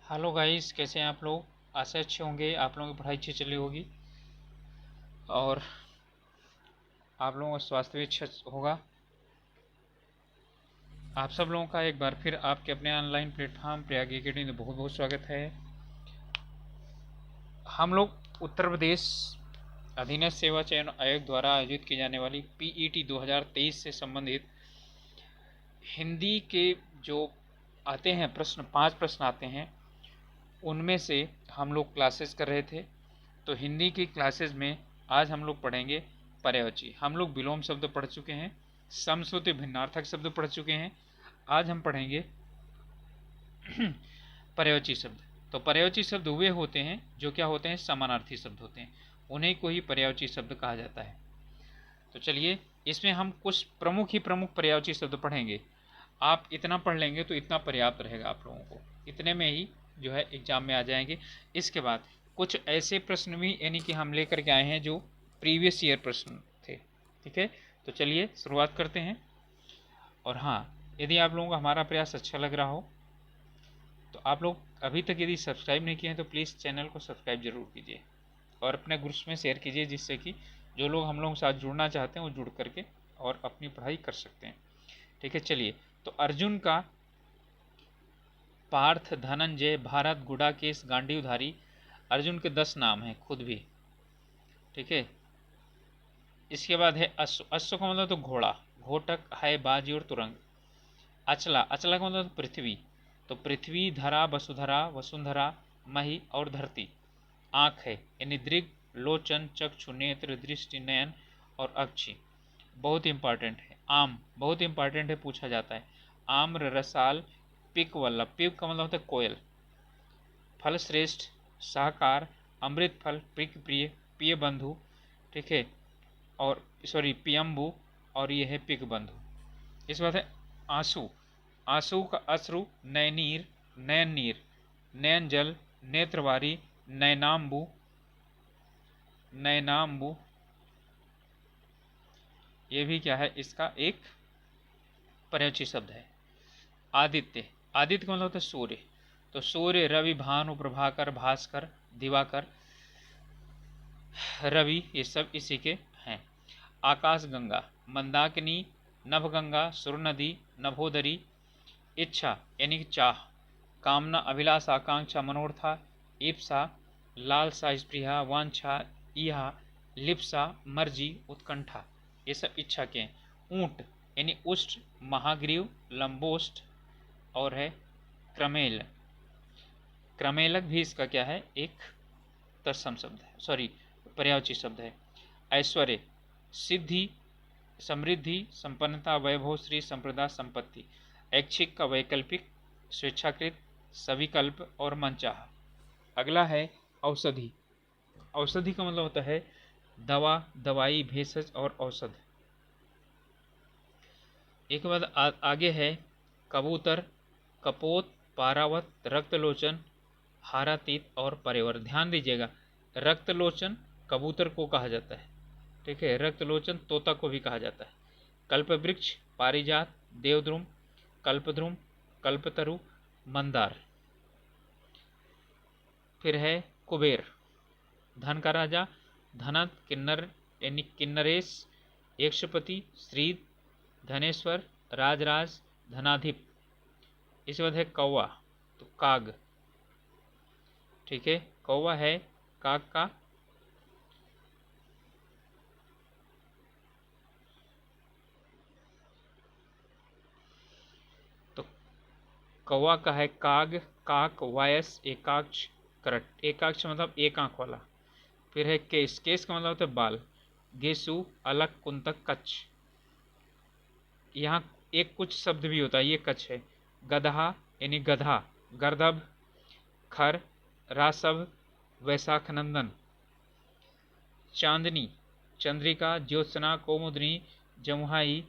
Hello guys, कैसे हैं आप लोग। आशा अच्छे होंगे, आप लोगों की पढ़ाई अच्छी चली होगी और आप लोगों का स्वास्थ्य भी अच्छा होगा। आप सब लोगों का एक बार फिर आपके अपने ऑनलाइन प्लेटफॉर्म प्रयाग एकेडमी में बहुत बहुत स्वागत है। हम लोग उत्तर प्रदेश अधीनस्थ सेवा चयन आयोग द्वारा आयोजित की जाने वाली पीईटी 2023 से संबंधित हिंदी के जो आते हैं प्रश्न, 5 प्रश्न आते हैं, उनमें से हम लोग क्लासेस कर रहे थे। तो हिंदी की क्लासेस में आज हम लोग पढ़ेंगे पर्यायवाची। हम लोग विलोम शब्द पढ़ चुके हैं, समश्रुति भिन्नार्थक शब्द पढ़ चुके हैं। आज हम पढ़ेंगे पर्यायवाची शब्द। तो पर्यायवाची शब्द वे होते हैं जो क्या होते हैं, समानार्थी शब्द होते हैं, उन्हें को ही पर्यायवाची शब्द कहा जाता है। तो चलिए, इसमें हम कुछ प्रमुख ही प्रमुख पर्यायवाची शब्द पढ़ेंगे। आप इतना पढ़ लेंगे तो इतना पर्याप्त रहेगा आप लोगों को, इतने में ही जो है एग्जाम में आ जाएंगे। इसके बाद कुछ ऐसे प्रश्न भी यानी कि हम लेकर के आए हैं जो प्रीवियस ईयर प्रश्न थे। ठीक है, तो चलिए शुरुआत करते हैं। और हाँ, यदि आप लोगों को हमारा प्रयास अच्छा लग रहा हो तो आप लोग अभी तक यदि सब्सक्राइब नहीं किए हैं तो प्लीज़ चैनल को सब्सक्राइब जरूर कीजिए और अपने ग्रुप्स में शेयर कीजिए, जिससे कि जो लोग हम लोगों के साथ जुड़ना चाहते हैं वो जुड़ करके और अपनी पढ़ाई कर सकते हैं। ठीक है, चलिए। तो अर्जुन का पार्थ, धनंजय, भारत, गुडाकेश, गांडीवधारी, अर्जुन के 10 नाम हैं खुद भी। ठीक है, इसके बाद है अश्व। अश्व का मतलब तो घोड़ा, घोटक है, बाजी और तुरंग। अचला, अचला का मतलब तो पृथ्वी, तो पृथ्वी, धरा, वसुधरा, वसुंधरा, मही और धरती। आँख है यानी दृग, लोचन, चक्षु, नेत्र, दृष्टि, नयन और अक्षि। बहुत इंपॉर्टेंट है। आम बहुत इंपॉर्टेंट है, पूछा जाता है। आम्र, रसाल, पिक वल्लभ, पिक का मतलब होता है कोयल। फल श्रेष्ठ, सहकार, अमृत फल, प्रिक प्रिय, प्रिय बंधु। ठीक है, और सॉरी पियम्बु, और ये है पिक बंधु। इस बात है आंसू। आंसू का अश्रु, नयनीर, नयन नीर, नयन जल, नेत्रवारी, नयनाम्बु, नयनाम्बु। ये भी क्या है, इसका एक पर्यायवाची शब्द है। आदित्य, आदित्य का मतलब होता है सूर्य, तो सूर्य, रवि, भानु, प्रभाकर, भास्कर, दिवाकर, रवि, ये सब इसी के हैं। आकाश गंगा, मंदाकिनी, नभगंगा, सुर नदी, नभोदरी। इच्छा यानी कि चाह, कामना, अभिलाष, आकांक्षा, मनोरथा, ईप्सा, लालसा, स्पृहा, वांछा, इहा, लिप्सा, मर्जी, उत्कंठा। ये सब इच्छा के हैं। ऊंट यानी उष्ट, महाग्रीव, लंबोष्ट और है क्रमेल। क्रमेलक भी इसका क्या है, एक तत्सम शब्द है, सॉरी पर्यायवाची शब्द है। ऐश्वर्य, सिद्धि, समृद्धि, संपन्नता, वैभव, श्री, संप्रदा, संपत्ति। ऐच्छिक का वैकल्पिक, स्वेच्छाकृत, सविकल्प और मनचाहा। अगला है औषधि। औषधि का मतलब होता है दवा, दवाई, भेषज और औषध। एक बाद आगे है कबूतर, कपोत, पारावत, रक्तलोचन, हारातीत और परेवर। ध्यान दीजिएगा, रक्तलोचन कबूतर को कहा जाता है। ठीक है, रक्तलोचन तोता को भी कहा जाता है। कल्पवृक्ष, पारिजात, देवद्रुम, कल्पद्रुम, कल्पतरु, मंदार। फिर है कुबेर, धन का राजा, धनत, किन्नर यानी किन्नरेश, यक्षपति, श्री, धनेश्वर, राजराज, धनाधिप। इसके बाद है कौवा, तो काग। ठीक है, कौवा है काग का। तो कौवा का है काग, काक, वायस, एकाक्ष, करट। एकाक्ष मतलब एक आंख वाला। फिर है केस, केस का मतलब होता है बाल। गेसु, अलक, कुंतक, कच्छ। यहाँ एक कुछ शब्द भी होता है, ये कच्छ है। गधा यानी गधा, गर्दभ, खर, रासव, वैशाख नंदन। चांदनी, चंद्रिका, ज्योत्सना, कोमुदनी, जमुहाई।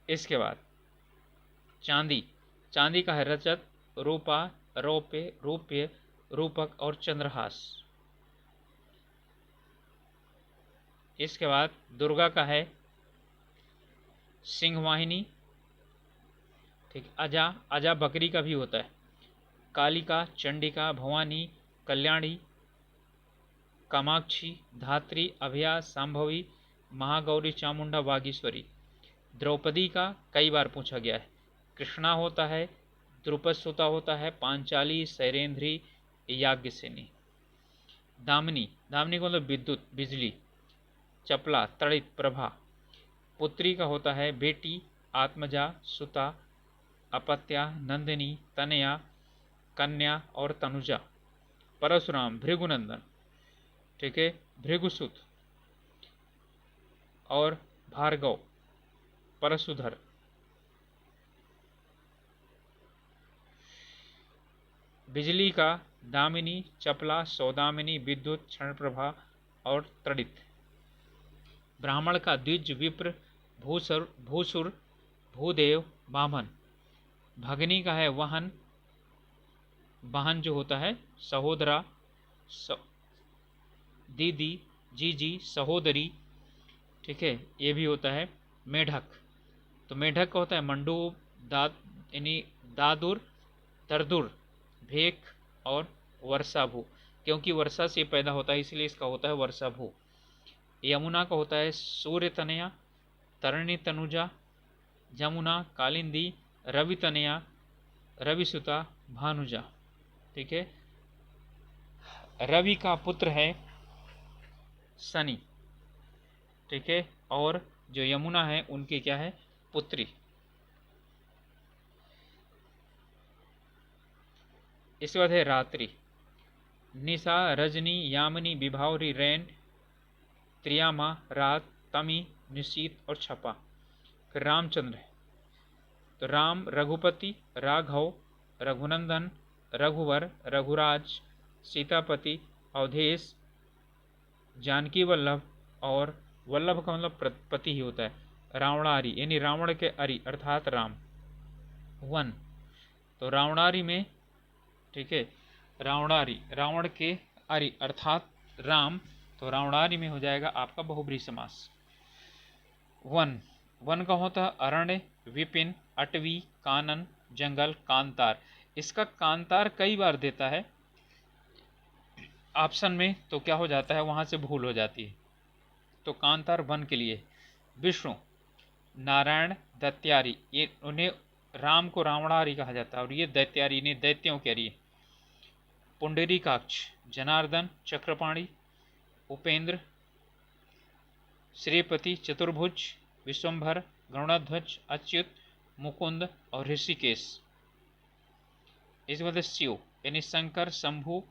इसके बाद चांदी, चांदी का है रजत, रूपा, रौप्य, रूप्य, रूपक और चंद्रहास। इसके बाद दुर्गा का है सिंहवाहिनी, ठीक। अजा, अजा बकरी का भी होता है। कालिका, चंडिका, भवानी, कल्याणी, कामाक्षी, धात्री, अभया, संभवी, महागौरी, चामुंडा, बागेश्वरी। द्रौपदी का कई बार पूछा गया है। कृष्णा होता है, द्रुपद सुता होता है, पांचाली, शैलेंद्री, याज्ञसेनी। दामिनी, दामिनी को मतलब विद्युत, बिजली। चपला, तड़ित, प्रभा। पुत्री का होता है बेटी, आत्मजा, सुता, अपत्या, नंदिनी, तनया, कन्या और तनुजा। परशुराम, भृगुनंदन, ठीक है, भृगुसुत और भार्गव, परशुधर। बिजली का दामिनी, चपला, सौदामिनी, विद्युत, क्षणप्रभा और तड़ित। ब्राह्मण का द्विज, विप्र, भूसुर, भूदेव, बामन। भगनी का है वाहन, वाहन जो होता है सहोदरा, दीदी, जीजी, सहोदरी, ठीक है, ये भी होता है। मेढक, तो मेढक का होता है मंडूब, यानी दादुर, दरदुर, भेक और वर्षाभू। क्योंकि वर्षा से पैदा होता है इसलिए इसका होता है वर्षाभू। यमुना का होता है सूर्य तनया, तरणी, तनुजा, जमुना, कालिंदी, रवि तनया, रविसुता, भानुजा, ठीक है। रवि का पुत्र है शनि, ठीक है, और जो यमुना है उनकी क्या है, पुत्री। इसके बाद है रात्रि। निशा, रजनी, यामिनी, विभावरी, रैन, त्रियामा, रात, तमी, निशीत और छपा। फिर रामचंद्र है, तो राम, रघुपति, राघव, रघुनंदन, रघुवर, रघुराज, सीतापति, अवधेश, जानकी वल्लभ और वल्लभ का मतलब पति ही होता है। रावणारी यानी रावण के अरि अर्थात राम। वन, तो रावणारी में, ठीक है, रावणारी रावण के अरि अर्थात राम, तो रावणारी में हो जाएगा आपका बहुब्रीहि समास। वन, वन का होता है अरण्य, विपिन, अटवी, कानन, जंगल, कांतार। इसका कांतार कई बार देता है ऑप्शन में, तो क्या हो जाता है वहां से भूल हो जाती है। तो कांतार वन के लिए। विष्णु, नारायण, दैत्यारी, ये उन्हें राम को रावणारी कहा जाता है और ये दैत्यारी ने दैत्यों के लिए। पुंडरीकाक्ष, जनार्दन, चक्रपाणी, उपेंद्र, श्रीपति, चतुर्भुज, विश्वंभर, गरुड़ध्वज, अच्युत, मुकुंद और ऋषिकेश। इस बाद शिव यानी शंकर, शंभु,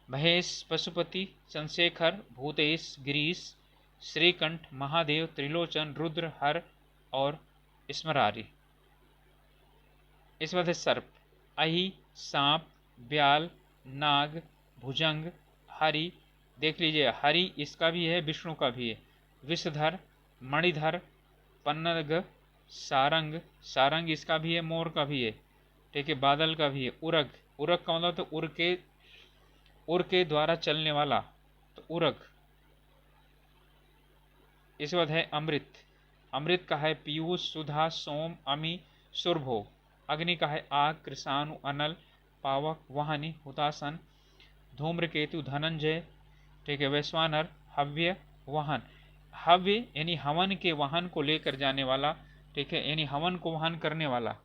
महेश, पशुपति, चंद्रशेखर, भूतेश, गिरीश, श्रीकंठ, महादेव, त्रिलोचन, रुद्र, हर और स्मरारी। इस बाद सर्प, अहि, सांप, ब्याल, नाग, भुजंग, हरि। देख लीजिए हरि इसका भी है, विष्णु का भी है। विषधर, मणिधर, पन्नग, सारंग, सारंग इसका भी है, मोर का भी है, ठीक है, बादल का भी है। उरग, उरग का मतलब तो उर के द्वारा चलने वाला, तो उरग। इस बाद है अमृत, अमृत का है पीयूष, सुधा, सोम, अमी, सुरभोग। अग्नि का है आग, कृषाणु, अनल, पावक, वाहनी, हुतासन, धूम्रकेतु, धनंजय, ठीक है, वैश्वानर, हव्य, वाहन। हव्य यानी हवन के वाहन को लेकर जाने वाला, ठीक है, यानी हवन को वहन करने वाला।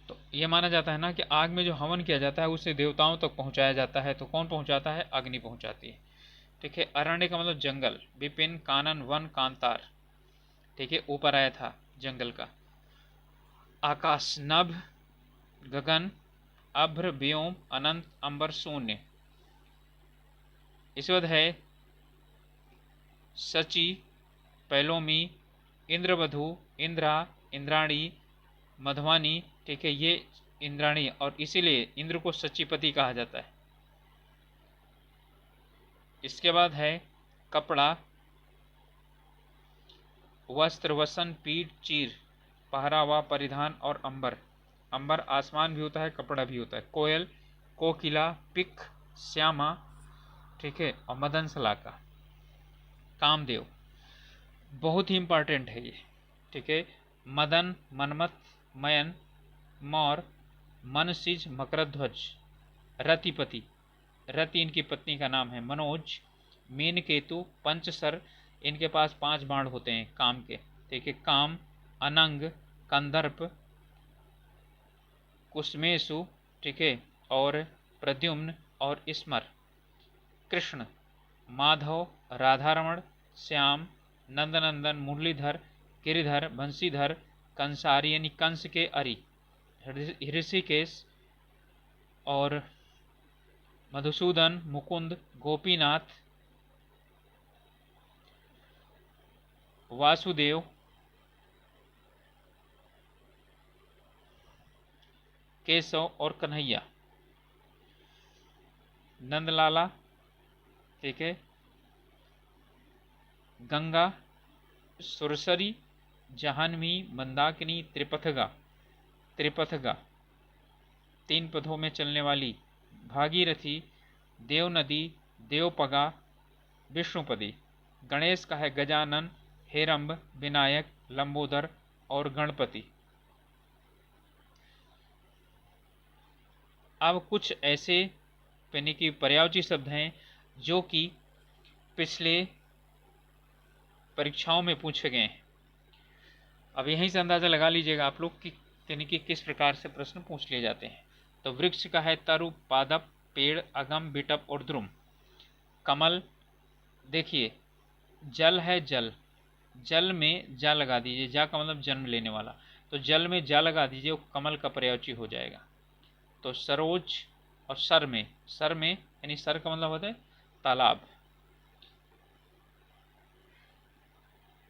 तो ये माना जाता है ना कि आग में जो हवन किया जाता है उसे देवताओं तक पहुंचाया जाता है, तो कौन पहुंचाता है, अग्नि पहुंचाती है, ठीक है। अरण्य का मतलब जंगल, विपिन, कानन, वन, कांतार, ठीक है, ऊपर आया था जंगल का। आकाश, नभ, गगन, अभ्र, व्योम, अनंत, अंबर, शून्य। इस बाद है सची, पैलोमी, इंद्रवधु, इंद्रा, इंद्राणी, मधवानी, ठीक है, ये इंद्राणी और इसीलिए इंद्र को सचीपति कहा जाता है। इसके बाद है कपड़ा, वस्त्र, वसन, पीठ, चीर, पहरावा, परिधान और अंबर। अंबर आसमान भी होता है, कपड़ा भी होता है। कोयल, कोकिला, पिक, श्यामा, ठीक है, और मदन सलाका। कामदेव बहुत ही इंपॉर्टेंट है ये, ठीक है। मदन, मनमथ, मयन, मौर, मनसिज, मकरध्वज, रतिपति, रति इनकी पत्नी का नाम है, मनोज, मीन केतु, पंचसर, इनके पास 5 बाण होते हैं काम के, ठीक है, काम, अनंग, कंदर्प, कुसमेशु, ठीक है, और प्रद्युम्न और स्मर, कृष्ण, माधव, राधारमण, श्याम, नंदनंदन, मुरलीधर, गिरिधर, बंशीधर, कंसारी यानी कंस के अरि, ऋषिकेश और मधुसूदन, मुकुंद, गोपीनाथ, वासुदेव, केशव और कन्हैया, नंदलाला, ठीक है, गंगा, सुरसरी, जाह्नवी, मंदाकिनी, त्रिपथगा, त्रिपथगा 3 पदों में चलने वाली, भागीरथी, देव नदी, देवपगा, विष्णुपदी। गणेश का है गजानन, हेरंब, विनायक, लंबोदर और गणपति। अब कुछ ऐसे यानी कि पर्यायवाची शब्द हैं जो कि पिछले परीक्षाओं में पूछे गए हैं। अब यहीं से अंदाजा लगा लीजिएगा आप लोग कि यानी कि किस प्रकार से प्रश्न पूछ लिए जाते हैं। तो वृक्ष का है तरु, पादप, पेड़, अगम, बिटप और द्रुम। कमल, देखिए जल है जल, जल में जा लगा दीजिए, जा का मतलब जन्म लेने वाला, तो जल में जा लगा दीजिए, वो कमल का पर्यायवाची हो जाएगा। तो सरोज और सर में यानी सर का मतलब होता है तालाब,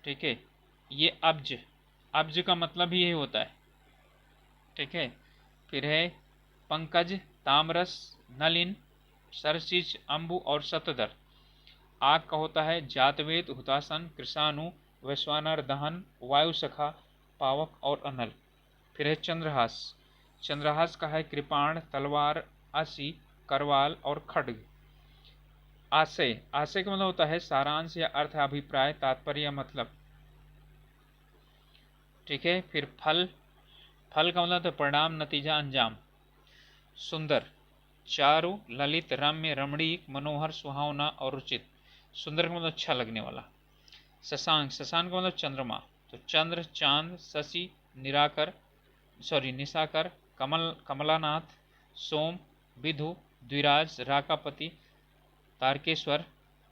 ठीक है। ये अब्ज, अब्ज का मतलब ही यही होता है, ठीक है। फिर है पंकज, तामरस, नलिन, सरसिज, अंबु और शतधर। आग का होता है जातवेद, हुतासन, कृषाणु, वैश्वानर, दहन, वायुसखा, पावक और अनल। फिर है चंद्रहास, चंद्रहास का है कृपाण, तलवार, असी, करवाल और खड्ग। आशय, आशय का मतलब होता है सारांश या अर्थ, अभिप्राय, तात्पर्य या मतलब, ठीक है। फिर फल, फल का मतलब होता है परिणाम, नतीजा, अंजाम। सुंदर, चारु, ललित, रम्य, रमणीक, मनोहर, सुहावना और उचित। सुंदर का मतलब अच्छा लगने वाला। शशांक, शशांक का मतलब चंद्रमा, तो चंद्र, चांद, शशि, निशाकर, कमल, कमलानाथ, सोम, विधु, द्विराज, राकापति, तारकेश्वर,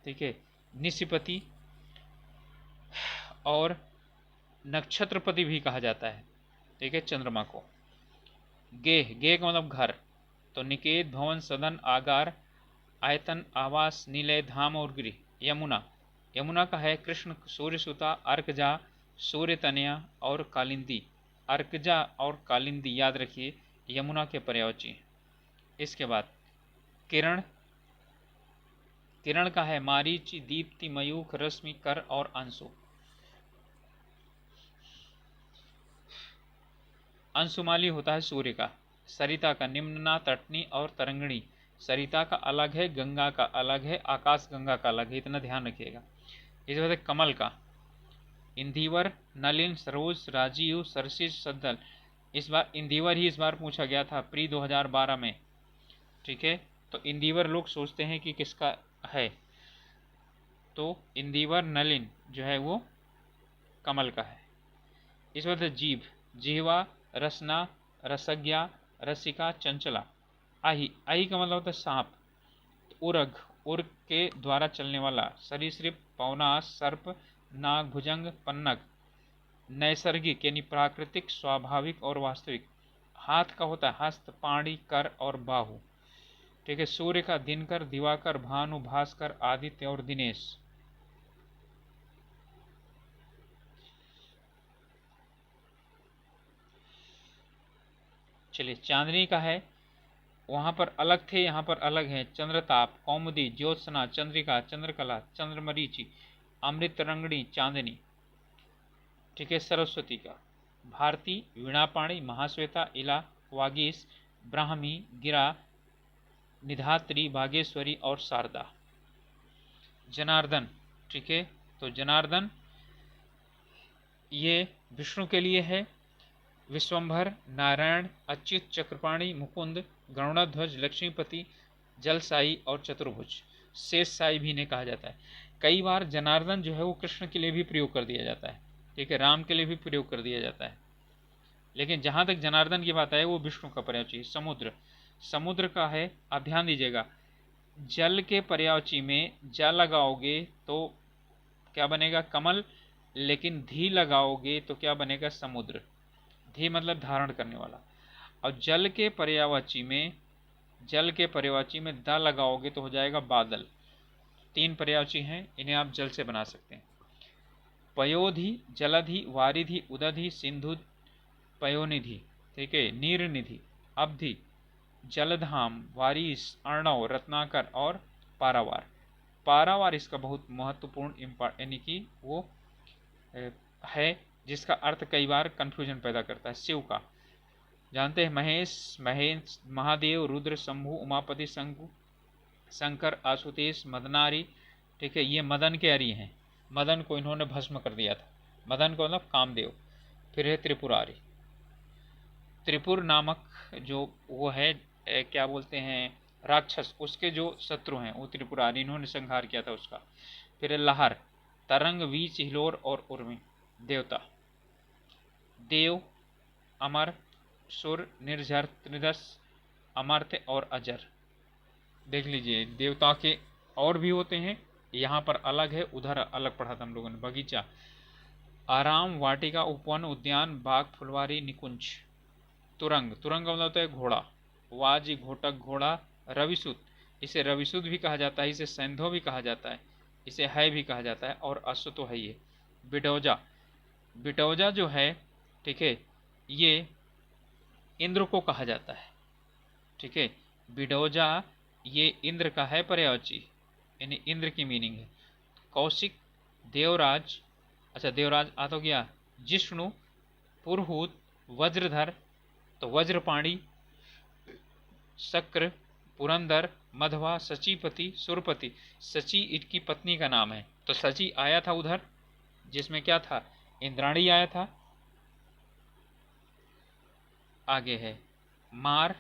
ठीक है, निशिपति और नक्षत्रपति भी कहा जाता है, ठीक है, चंद्रमा को। गेह, गेह का मतलब घर, तो निकेत, भवन, सदन, आगार, आयतन, आवास, निलय, धाम और गृह। यमुना, यमुना का है कृष्ण, सूर्यसुता, अर्कजा, सूर्य तनया और कालिंदी। अर्कजा और कालिंदी याद रखिए यमुना के पर्यायवाची। इसके बाद किरण, किरण का है मारीच, दीप्ति, मयूख, रश्मि, कर और अंशु। अंशुमाली होता है सूर्य का। सरिता का निम्नना, तटनी और तरंगणी। सरिता का अलग है, गंगा का अलग है, आकाश गंगा का अलग है, इतना ध्यान रखिएगा। इस वजह से कमल का इंदिवर, नलिन, सरोज, राजीव, सरसिज, सद्दल। इस बार इंदिवर ही इस बार पूछा गया था प्री 2012 में, ठीक है। तो इंदिवर लोग सोचते हैं कि किसका है, तो इंदिवर नलिन जो है वो कमल का है। इस वजह से जीभ, जिह्वा, रसना, रसज्ञा, रसिका, चंचला। आही, आही का मतलब होता है सांप। उर्ग, उर्ग के द्वारा चलने वाला। सरीसृप, पवनास, सर्प, नाग, भुजंग, पन्नग। नैसर्गिक यानी प्राकृतिक, स्वाभाविक और वास्तविक। हाथ का होता है हस्त, पाणी, कर और बाहु, ठीक है। सूर्य का दिनकर, दिवाकर, भानु, भास्कर, आदित्य और दिनेश। चलिए चांदनी का है, वहां पर अलग थे, यहाँ पर अलग है। चंद्रताप, कौमुदी, ज्योत्सना, चंद्रिका, चंद्रकला, चंद्रमरीचि, अमृत रंगणी, चांदनी, ठीक है। सरस्वती का भारती, वीणापाणी, महाश्वेता, इला, वागीश, ब्राह्मी, गिरा, निधात्री, बागेश्वरी और शारदा। जनार्दन, ठीक है, तो जनार्दन ये विष्णु के लिए है विश्वंभर, नारायण, अच्युत, चक्रपाणि, मुकुंद, गरुड़ध्वज, लक्ष्मीपति, जलसाई और चतुर्भुज, शेष साई भी इन्हें कहा जाता है। कई बार जनार्दन जो है वो कृष्ण के लिए भी प्रयोग कर दिया जाता है, ठीक है, राम के लिए भी प्रयोग कर दिया जाता है, लेकिन जहां तक जनार्दन की बात है वो विष्णु का पर्यायवाची। समुद्र, समुद्र का है, आप ध्यान दीजिएगा, जल के पर्यायवाची में ज लगाओगे तो क्या बनेगा कमल, लेकिन धी लगाओगे तो क्या बनेगा समुद्र, धी मतलब धारण करने वाला। और जल के पर्यायवाची में, जल के पर्यायवाची में द लगाओगे तो हो जाएगा बादल। तीन पर्यायवाची हैं, इन्हें आप जल से बना सकते हैं। पयोधि, जलधि, वारिधि, उदधि, सिंधु, पयोनिधि, ठीक है, नीरनिधि, अवधि, जलधाम, वारिस, अर्णव, रत्नाकर और पारावार। पारावार इसका बहुत महत्वपूर्ण यानी कि वो है जिसका अर्थ कई बार कंफ्यूजन पैदा करता है। शिव का जानते हैं, महेश, महादेव, रुद्र, शंभु, उमापति, शंकु, शंकर, आशुतोष, मदनारी, ठीक है, ये मदन के अरी हैं, मदन को इन्होंने भस्म कर दिया था, मदन को मतलब कामदेव। फिर है त्रिपुरारी, त्रिपुर नामक जो वो है क्या बोलते हैं राक्षस, उसके जो शत्रु हैं वो त्रिपुरारी, इन्होंने संहार किया था उसका। फिर है लहर, तरंग, वीच, हिलोर और उर्मी। देवता, देव, अमर, सुर, निर्झर, त्रिदश, अमर्त्य और अजर। देख लीजिए देवता के और भी होते हैं, यहाँ पर अलग है, उधर अलग पढ़ा था हम लोगों ने। बगीचा, आराम, वाटिका, उपवन, उद्यान, बाग, फुलवारी, निकुंज। तुरंग, तुरंग मतलब होता है घोड़ा, वाजी, घोटक, घोड़ा। रविसुत, इसे रविसुत भी कहा जाता है, इसे सैंधव भी कहा जाता है, इसे है भी कहा जाता है, और अश्व तो है ही। बिटौजा, बिटौजा जो है, ठीक है, ये इंद्र को कहा जाता है, ठीक है, बिडौजा ये इंद्र का है पर्यायवाची, यानी इंद्र की मीनिंग है। कौशिक, देवराज, अच्छा देवराज आ तो गया, जिष्णु, पुरहूत, वज्रधर तो वज्रपाणी, शक्र, पुरंदर, मधवा, सचीपति, सुरपति। सची इनकी पत्नी का नाम है, तो सची आया था उधर जिसमें क्या था इंद्राणी आया था। आगे है मार,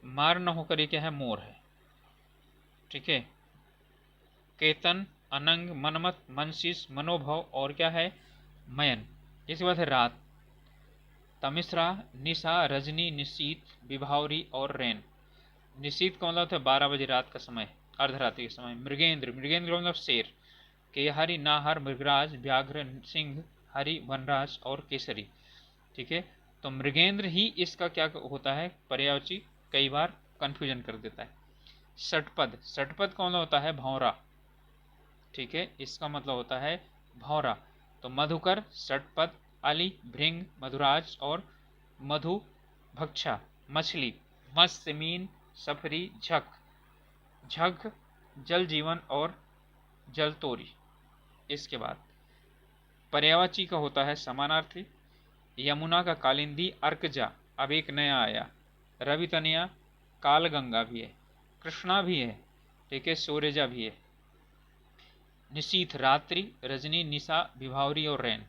मार न होकर ये क्या है मोर है, ठीक है। केतन, अनंग, मनमत, मनशीष, मनोभव और क्या है मयन। इसके बाद है रात, तमिश्रा, निशा, रजनी, निशीत, विभावरी और रैन। निशीत का मतलब है 12 बजे रात का समय, अर्धरात्रि का समय। मृगेंद्र, मृगेंद्र मतलब शेर। केहरी, नाहर, मृगराज, व्याघ्र, सिंह, हरि, वनराज और केसरी, ठीक है। तो मृगेंद्र ही इसका क्या होता है पर्यायवाची, कई बार कंफ्यूजन कर देता है। षटपद, षटपद का मतलब होता है भौरा, ठीक है, इसका मतलब होता है भौरा। तो मधुकर, षटपद, अली, भृंग, मधुराज और मधु भक्षा। मछली, मत्स्य, मीन, सफरी, झक, झग, जल जीवन और जलतोरी। इसके बाद पर्यायवाची का होता है समानार्थी। यमुना का कालिंदी, अर्कजा, अब एक नया आया, रवि तनया, कालगंगा भी है, कृष्णा भी है, ठीक है, सूर्यजा भी है। निशीथ, रात्रि, रजनी, निशा, विभावरी और रैन।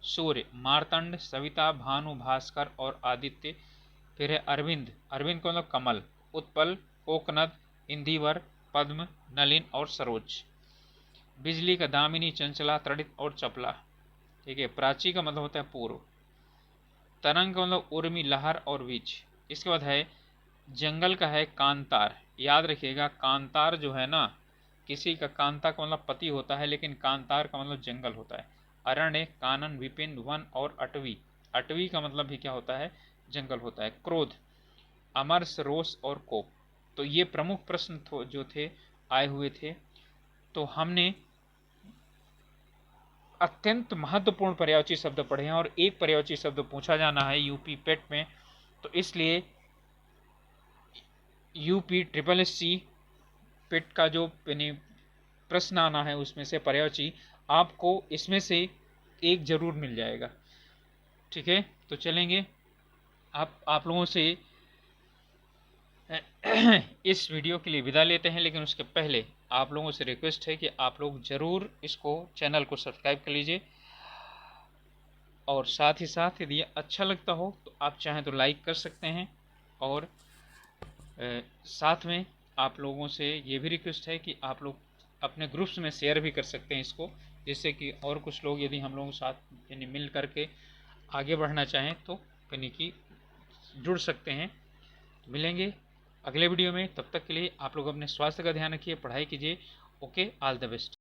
सूर्य, मार्तंड, सविता, भानु, भास्कर और आदित्य। फिर है अरविंद, अरविंद को मतलब कमल, उत्पल, कोकनद, इंदिवर, पद्म, नलिन और सरोज। बिजली का दामिनी, चंचला, तड़ित और चपला, ठीक है। प्राची का मतलब होता है पूर्व। तरंग का मतलब उर्मी, लहर और वीच। इसके बाद है जंगल का है कांतार, याद रखिएगा कांतार जो है ना, किसी का कांता का मतलब पति होता है, लेकिन कांतार का मतलब जंगल होता है। अरण्य, कानन, विपिन, वन और अटवी, अटवी का मतलब भी क्या होता है जंगल होता है। क्रोध, अमरस, रोष और कोप। तो ये प्रमुख प्रश्न जो थे आए हुए थे, तो हमने अत्यंत महत्वपूर्ण पर्यायवाची शब्द पढ़े हैं, और एक पर्यायवाची शब्द पूछा जाना है यूपी पेट में, तो इसलिए यूपी ट्रिपल एस सी पेट का जो प्रश्न आना है उसमें से पर्यायवाची आपको इसमें से एक जरूर मिल जाएगा, ठीक है। तो चलेंगे आप लोगों से इस वीडियो के लिए विदा लेते हैं, लेकिन उसके पहले आप लोगों से रिक्वेस्ट है कि आप लोग जरूर इसको चैनल को सब्सक्राइब कर लीजिए, और साथ ही साथ यदि अच्छा लगता हो तो आप चाहें तो लाइक कर सकते हैं, और साथ में आप लोगों से ये भी रिक्वेस्ट है कि आप लोग अपने ग्रुप्स में शेयर भी कर सकते हैं इसको, जिससे कि और कुछ लोग यदि हम लोगों के साथ यानी मिल करके आगे बढ़ना चाहें तो यानी कि जुड़ सकते हैं। मिलेंगे अगले वीडियो में, तब तक के लिए आप लोग अपने स्वास्थ्य का ध्यान रखिए, पढ़ाई कीजिए। Okay, all the best.